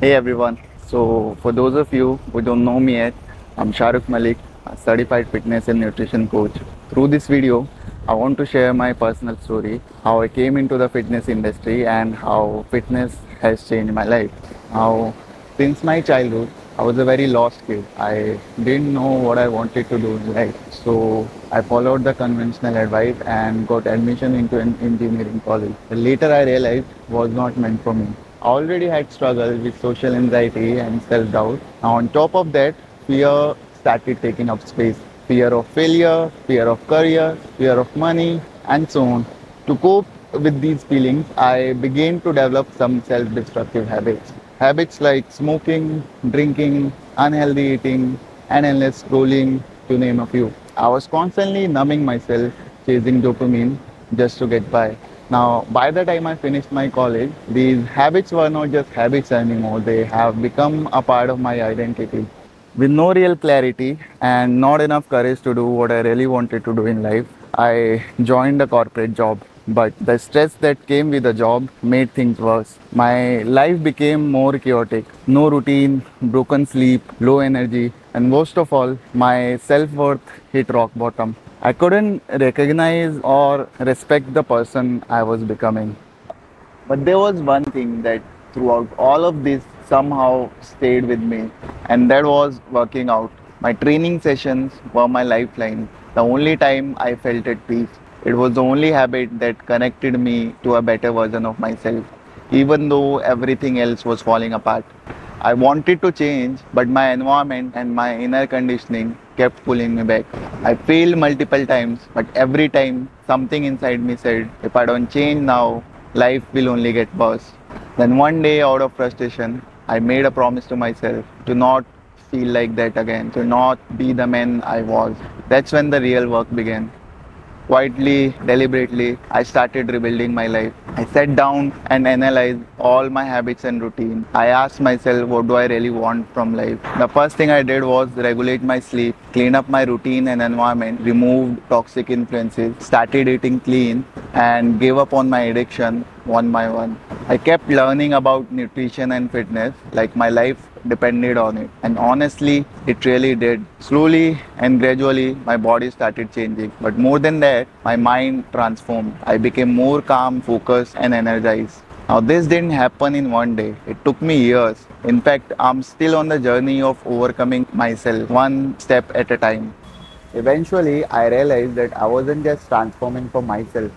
Hey everyone. So, for those of you who don't know me yet, I'm Shahrukh Malik, a certified fitness and nutrition coach. Through this video, I want to share my personal story, how I came into the fitness industry and how fitness has changed my life. Now, since my childhood, I was a very lost kid. I didn't know what I wanted to do in life. So, I followed the conventional advice and got admission into an engineering college. Later, I realized it was not meant for me. I already had struggled with social anxiety and self doubt. Now, on top of that, fear started taking up space. Fear of failure, fear of career, fear of money, and so on. To cope with these feelings, I began to develop some self destructive habits. Habits like smoking, drinking, unhealthy eating, and endless scrolling, to name a few. I was constantly numbing myself, chasing dopamine just to get by. Now, by the time I finished my college, these habits were not just habits anymore, they have become a part of my identity. With no real clarity and not enough courage to do what I really wanted to do in life, I joined a corporate job. But the stress that came with the job made things worse. My life became more chaotic. No routine, broken sleep, low energy, and most of all, my self worth hit rock bottom. I couldn't recognize or respect the person I was becoming. But there was one thing that throughout all of this somehow stayed with me, and that was working out. My training sessions were my lifeline. The only time I felt at peace. It was the only habit that connected me to a better version of myself, even though everything else was falling apart. I wanted to change, but my environment and my inner conditioning kept pulling me back. I failed multiple times, but every time something inside me said, if I don't change now, life will only get worse. Then one day, out of frustration, I made a promise to myself to not feel like that again, to not be the man I was. That's when the real work began. Quietly, deliberately, I started rebuilding my life. I sat down and analyzed all my habits and routine. I asked myself, what do I really want from life? The first thing I did was regulate my sleep, clean up my routine and environment, removed toxic influences, started eating clean, and gave up on my addiction one by one. I kept learning about nutrition and fitness like my life depended on it. And honestly, it really did. Slowly and gradually, my body started changing. But more than that, my mind transformed. I became more calm, focused, and energized. Now, this didn't happen in one day. It took me years. In fact, I'm still on the journey of overcoming myself one step at a time. Eventually, I realized that I wasn't just transforming for myself,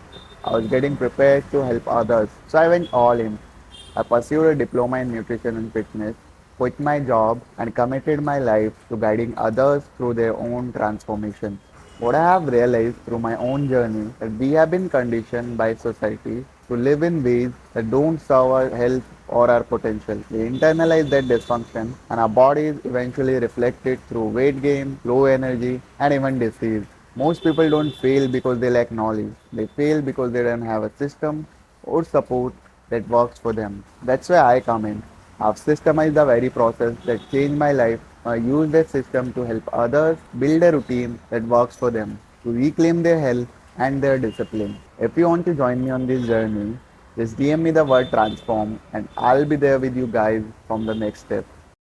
I was getting prepared to help others. So I went all in. I pursued a diploma in nutrition and fitness, quit my job, and committed my life to guiding others through their own transformation. What I have realized through my own journey that we have been conditioned by society to live in ways that don't serve our health or our potential. We internalize that dysfunction and our bodies eventually reflect it through weight gain, low energy, and even disease. Most people don't fail because they lack knowledge. They fail because they don't have a system or support that works for them. That's where I come in. I've systemized the very process that changed my life. I use that system to help others build a routine that works for them, to reclaim their health and their discipline. If you want to join me on this journey, just DM me the word transform and I'll be there with you guys from the next step.